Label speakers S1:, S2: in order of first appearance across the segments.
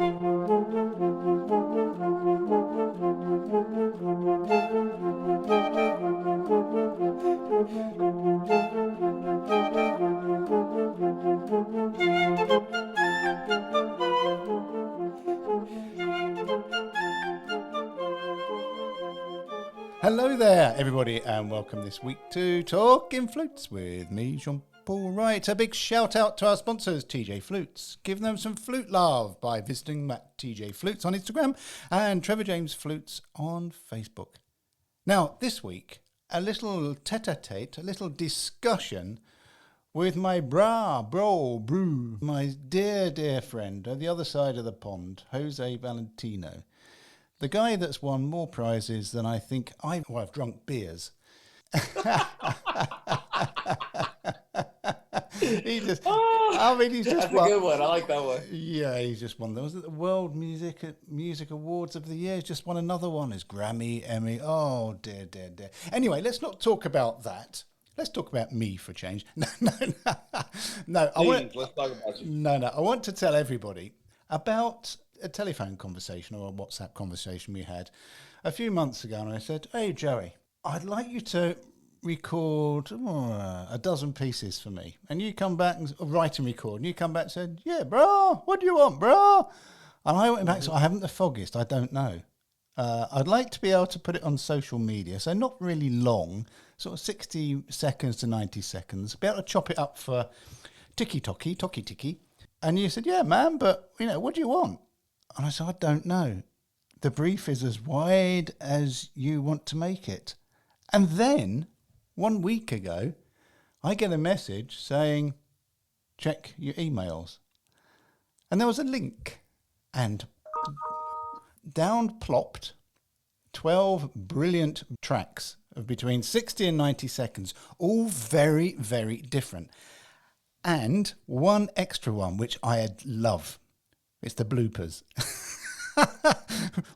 S1: Hello there, everybody, and welcome this week to Talking Flutes with me, Jean-Paul Wright. A big shout out to our sponsors, TJ Flutes. Give them some flute love by visiting at TJ Flutes on Instagram and Trevor James Flutes on Facebook. Now, this week, a little tete-a-tete, a little discussion with my my dear friend on the other side of the pond, José Valentino. The guy that's won more prizes than I think I've drunk beers. He's just
S2: a good one. I like that one.
S1: Yeah, he's just won. Was it the World Music Awards of the Year? He's just won another one. His Grammy, Emmy. Oh, dear. Anyway, let's not talk about that. Let's talk about me for change. No.
S2: Let's talk about you.
S1: No. I want to tell everybody about a telephone conversation or a WhatsApp conversation we had a few months ago, and I said, "Hey Joey, I'd like you to record a dozen pieces for me." And you come back and write and record, and you come back and said, "Yeah, bro, what do you want, bro?" And I went back, so I haven't the foggiest, I don't know. I'd like to be able to put it on social media, so not really long, sort of 60 seconds to 90 seconds, be able to chop it up for ticky-tocky. And you said, "Yeah, man, but what do you want?" And I said, "I don't know. The brief is as wide as you want to make it." And then, 1 week ago, I get a message saying, "Check your emails." And there was a link. And down plopped 12 brilliant tracks of between 60 and 90 seconds, all very, very different. And one extra one, which I love. It's the bloopers.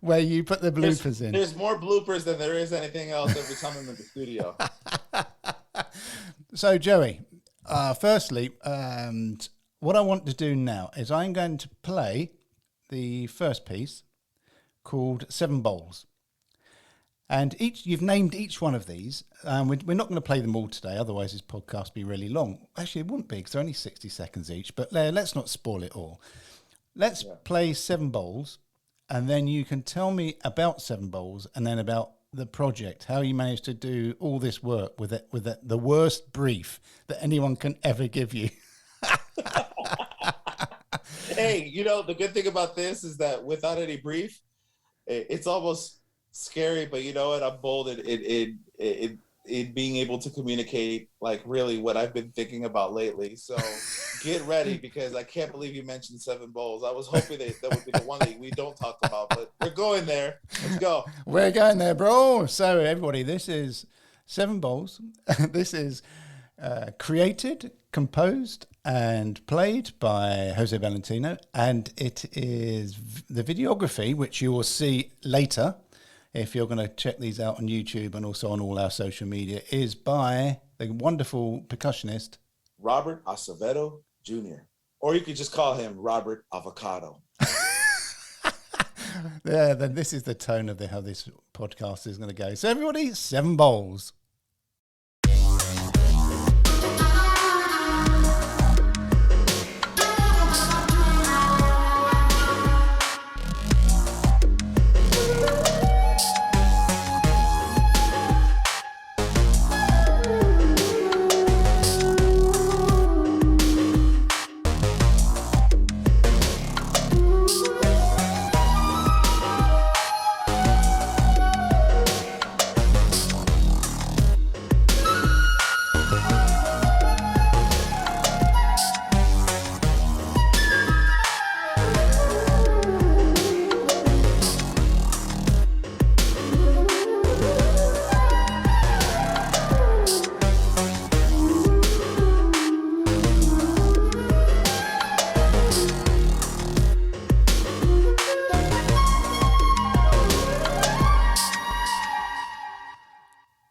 S1: Where you put the bloopers in.
S2: There's more bloopers than there is anything else every time I'm in the studio.
S1: So, Joey, firstly, what I want to do now is I'm going to play the first piece called Seven Bowls. And you've named each one of these. We're not going to play them all today, otherwise this podcast would be really long. Actually, it wouldn't be, because they're only 60 seconds each, but let's not spoil it all. Let's play Seven Bowls, and then you can tell me about Seven Bowls and then about the project, how you managed to do all this work with the worst brief that anyone can ever give you.
S2: Hey, the good thing about this is that without any brief, it's almost scary, but you know what? I'm bold in being able to communicate like really what I've been thinking about lately. So get ready, because I can't believe you mentioned Seven Bowls. I was hoping that would be the one that we don't talk about, but we're going there. Let's go.
S1: We're going there, bro. So everybody, this is Seven Bowls. This is created, composed, and played by José Valentino, and it is the videography, which you will see later if you're going to check these out on YouTube and also on all our social media, is by the wonderful percussionist
S2: Robert Acevedo Jr. Or you could just call him Robert Avocado.
S1: Yeah, then this is the tone of how this podcast is going to go. So everybody, Seven Bowls.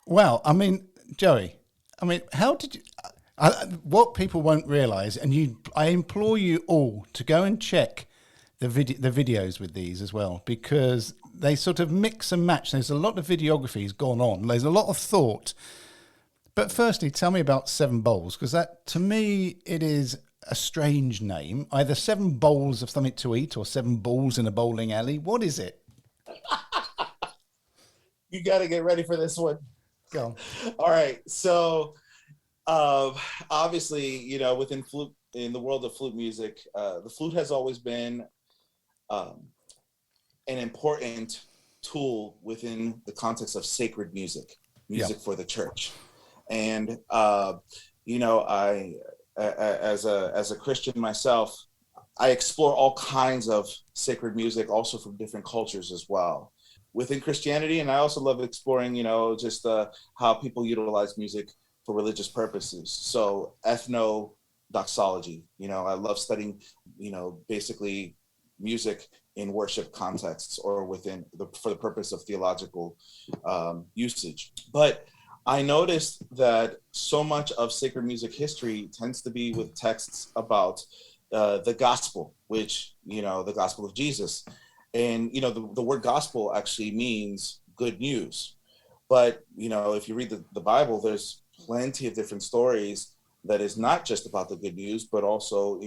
S1: Well, I mean, Joey, how did you... what people won't realise, and I implore you all to go and check the videos with these as well, because they sort of mix and match. There's a lot of videography's gone on. There's a lot of thought. But firstly, tell me about Seven Bowls, because that, to me, it is a strange name. Either seven bowls of something to eat or seven balls in a bowling alley. What is it?
S2: You got to get ready for this one.
S1: Go on.
S2: All right. So, obviously, within flute, in the world of flute music, the flute has always been an important tool within the context of sacred music for the church. And, I, as a Christian myself, I explore all kinds of sacred music, also from different cultures as well within Christianity. And I also love exploring, just how people utilize music for religious purposes. So ethno-doxology, I love studying, basically music in worship contexts or for the purpose of theological usage. But I noticed that so much of sacred music history tends to be with texts about the gospel, which, the gospel of Jesus. And, the word gospel actually means good news. But, if you read the Bible, there's plenty of different stories that is not just about the good news, but also,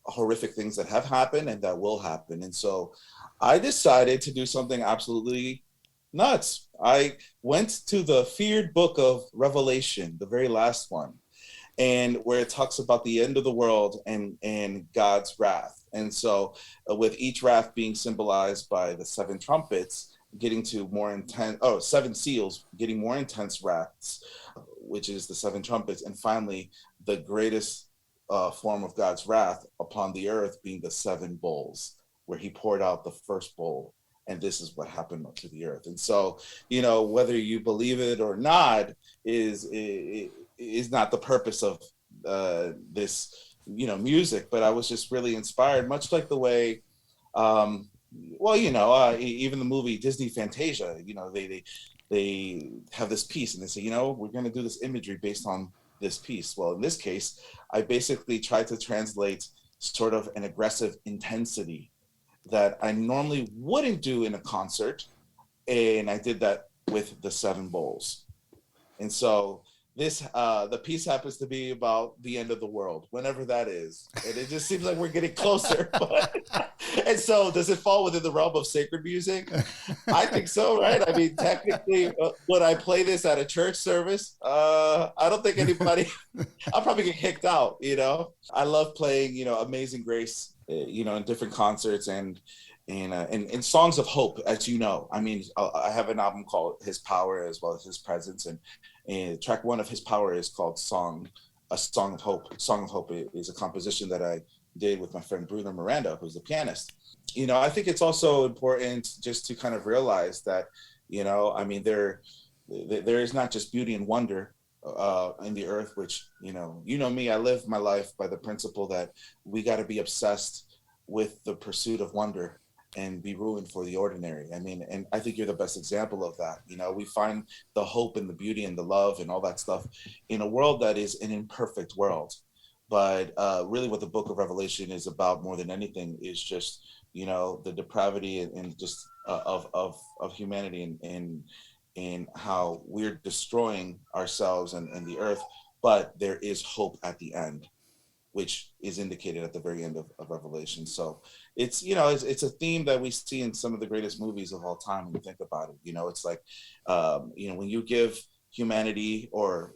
S2: horrific things that have happened and that will happen. And so I decided to do something absolutely nuts. I went to the feared book of Revelation, the very last one, and where it talks about the end of the world and God's wrath. And so with each wrath being symbolized by the seven trumpets, getting to more intense, seven seals, getting more intense wraths, which is the seven trumpets. And finally, the greatest form of God's wrath upon the earth being the seven bowls, where he poured out the first bowl. And this is what happened to the earth. And so, whether you believe it or not is not the purpose of this, music. But I was just really inspired, much like the way, even the movie Disney Fantasia, they have this piece and they say, we're going to do this imagery based on this piece. Well, in this case, I basically tried to translate sort of an aggressive intensity that I normally wouldn't do in a concert. And I did that with the seven bowls. And so the piece happens to be about the end of the world, whenever that is. And it just seems like we're getting closer. And so does it fall within the realm of sacred music? I think so, right? I mean, technically, would I play this at a church service? I don't think anybody, I'll probably get kicked out, I love playing, Amazing Grace, in different concerts and songs of hope, as you know. I mean, I have an album called His Power as well as His Presence, and track one of His Power is called A Song of Hope. Song of Hope is a composition that I did with my friend Bruno Miranda, who's the pianist. I think it's also important just to kind of realize that, I mean, there is not just beauty and wonder in the earth, which, me, I live my life by the principle that we got to be obsessed with the pursuit of wonder and be ruined for the ordinary. I mean, and I think you're the best example of that. We find the hope and the beauty and the love and all that stuff in a world that is an imperfect world. But really what the book of Revelation is about more than anything is just, the depravity and just of humanity and how we're destroying ourselves and the earth. But there is hope at the end, which is indicated at the very end of Revelation. So it's, it's a theme that we see in some of the greatest movies of all time when you think about it. It's like, when you give humanity or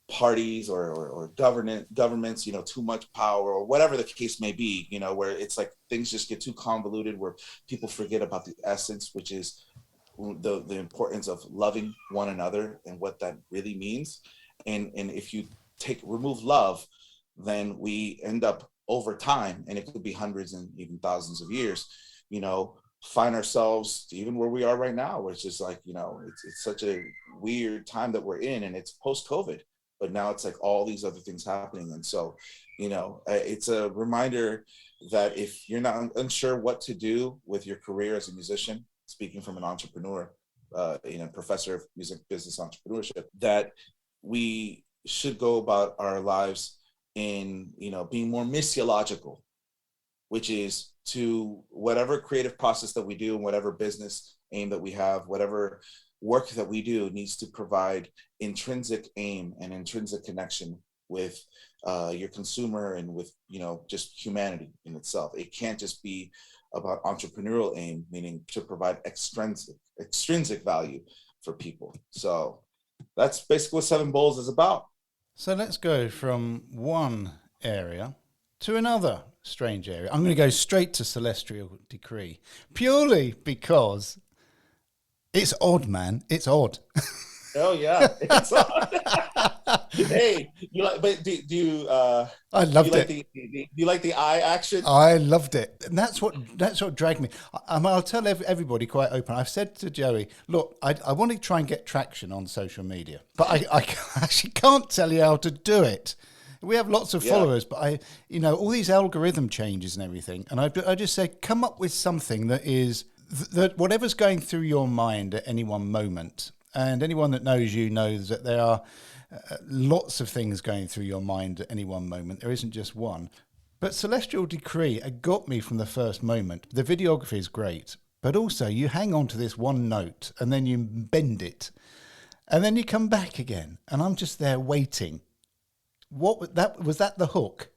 S2: parties or governments, too much power or whatever the case may be, where it's like things just get too convoluted, where people forget about the essence, which is the importance of loving one another and what that really means. And if you remove love, then we end up over time, and it could be hundreds and even thousands of years, find ourselves even where we are right now, where it's just like, it's such a weird time that we're in, and it's post-COVID, but now it's like all these other things happening. And so, it's a reminder that if you're not unsure what to do with your career as a musician, speaking from an entrepreneur, professor of music business entrepreneurship, that we should go about our lives in, being more missiological, which is to whatever creative process that we do and whatever business aim that we have, whatever work that we do needs to provide intrinsic aim and intrinsic connection with your consumer and with, you know, just humanity in itself. It can't just be about entrepreneurial aim, meaning to provide extrinsic value for people. So that's basically what Seven Bowls is about.
S1: So let's go from one area to another strange area. I'm going to go straight to Celestial Decree, purely because it's odd, man. It's odd.
S2: Oh yeah, it's odd. Hey, you like? But do you?
S1: I loved it.
S2: Do you like the eye action?
S1: I loved it, and that's what dragged me. I'll tell everybody quite open. I've said to Joey, look, I want to try and get traction on social media, but I actually can't tell you how to do it. We have lots of followers, but all these algorithm changes and everything, and I just say, come up with something that is that whatever's going through your mind at any one moment. And anyone that knows you knows that there are lots of things going through your mind at any one moment. There isn't just one. But Celestial Decree got me from the first moment. The videography is great, but also you hang on to this one note and then you bend it. And then you come back again. And I'm just there waiting. Was that the hook?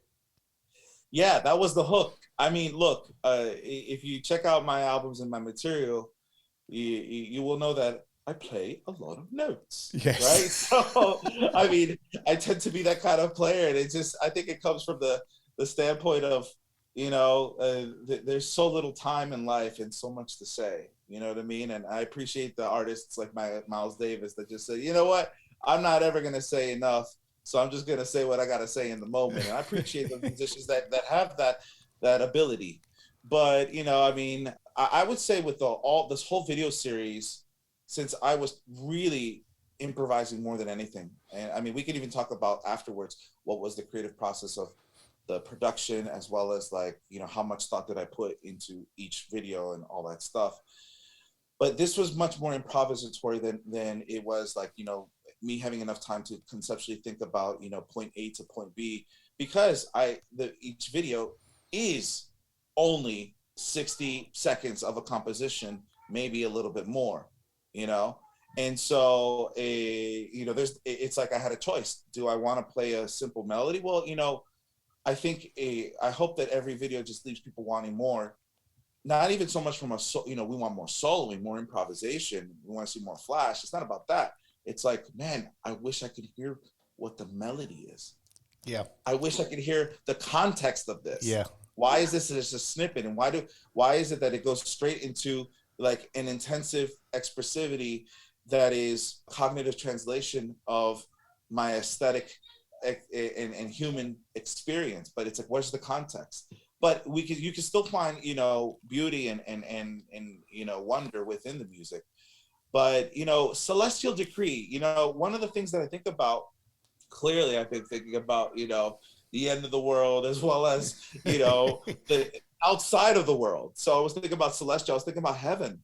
S2: Yeah, that was the hook. I mean, look, if you check out my albums and my material, you will know that I play a lot of notes,
S1: yes.
S2: Right? So, I mean, I tend to be that kind of player. And I think it comes from the standpoint of, there's so little time in life and so much to say, you know what I mean? And I appreciate the artists like Miles Davis that just say, you know what, I'm not ever going to say enough. So I'm just going to say what I got to say in the moment. And I appreciate the musicians that have that ability. But, I would say with this whole video series, since I was really improvising more than anything. And I mean, we could even talk about afterwards, what was the creative process of the production, as well as how much thought did I put into each video and all that stuff. But this was much more improvisatory than it was me having enough time to conceptually think about, point A to point B, because each video is only 60 seconds of a composition, maybe a little bit more. And so it's like I had a choice. Do I want to play a simple melody? Well, I think I hope that every video just leaves people wanting more. Not even so much from we want more soloing, more improvisation. We want to see more flash. It's not about that. It's like, man, I wish I could hear what the melody is.
S1: Yeah.
S2: I wish I could hear the context of this.
S1: Yeah.
S2: Why is this just a snippet? And why is it that it goes straight into like an intensive expressivity that is cognitive translation of my aesthetic and human experience? But it's like, what's the context? But you can still find, beauty and wonder within the music. But, Celestial Decree, one of the things that I think about, clearly I've been thinking about, the end of the world, as well as, the outside of the world. So I was thinking about celestial, I was thinking about heaven.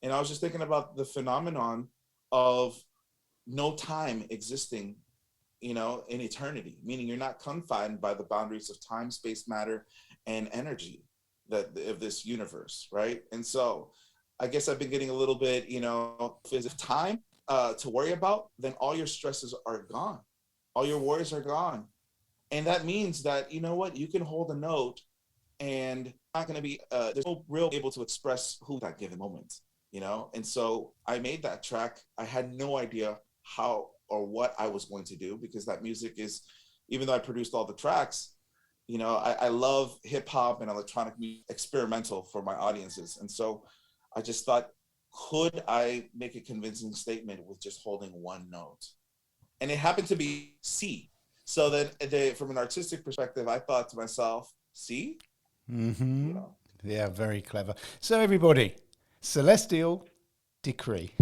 S2: And I was just thinking about the phenomenon of no time existing, in eternity, meaning you're not confined by the boundaries of time, space, matter, and energy of this universe, right? And so I guess I've been getting a little bit, if time to worry about, then all your stresses are gone. All your worries are gone. And that means that, you can hold a note and not going to be, there's no real able to express who that given moment, And so I made that track. I had no idea how or what I was going to do, because that music is, even though I produced all the tracks, I love hip hop and electronic music, experimental for my audiences. And so I just thought, could I make a convincing statement with just holding one note? And it happened to be C. So that from an artistic perspective, I thought to myself, C?
S1: Mm-hmm. Yeah, very clever. So everybody, Celestial Decree.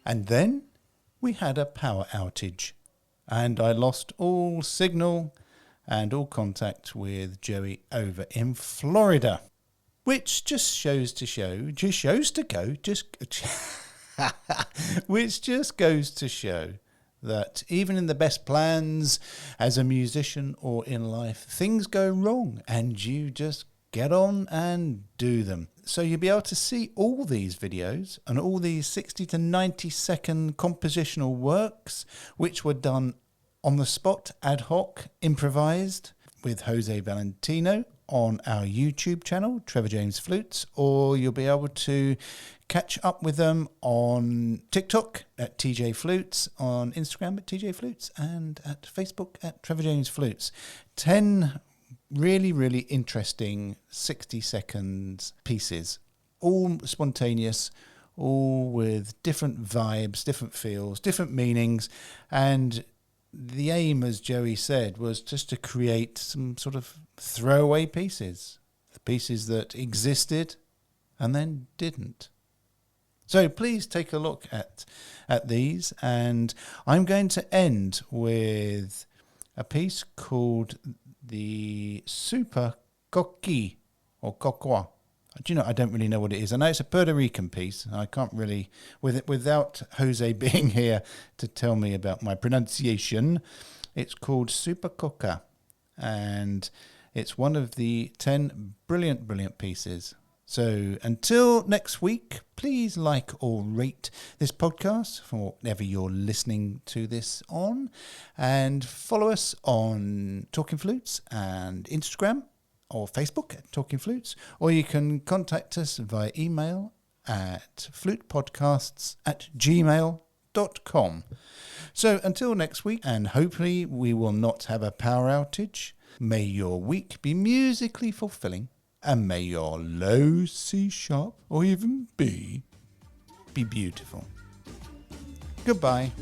S1: And then we had a power outage and I lost all signal and all contact with Joey over in Florida, which just which just goes to show that even in the best plans as a musician or in life, things go wrong and you just get on and do them. So you'll be able to see all these videos and all these 60 to 90 second compositional works, which were done on the spot, ad hoc, improvised with José Valentino on our YouTube channel, Trevor James Flutes, or you'll be able to catch up with them on TikTok at TJ Flutes, on Instagram at TJ Flutes, and at Facebook at Trevor James Flutes. 10 really interesting 60-second pieces, all spontaneous, all with different vibes, different feels, different meanings, and the aim, as Joey said, was just to create some sort of throwaway pieces, the pieces that existed and then didn't. So please take a look at these, and I'm going to end with a piece called the Super Coqui or Coqua. Do you know, I don't really know what it is. I know it's a Puerto Rican piece. I can't really, without Jose being here to tell me about my pronunciation, it's called Super Coca. And it's one of the 10 brilliant pieces. So until next week, please like or rate this podcast from whatever you're listening to this on. And follow us on Talking Flutes and Instagram or Facebook at Talking Flutes. Or you can contact us via email at flutepodcasts@gmail.com. So until next week, and hopefully we will not have a power outage, may your week be musically fulfilling. And may your low C sharp or even B be beautiful. Goodbye.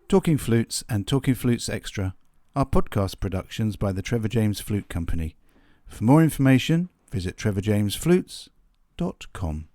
S1: Talking Flutes and Talking Flutes Extra are podcast productions by the Trevor James Flute Company. For more information, visit trevorjamesflutes.com.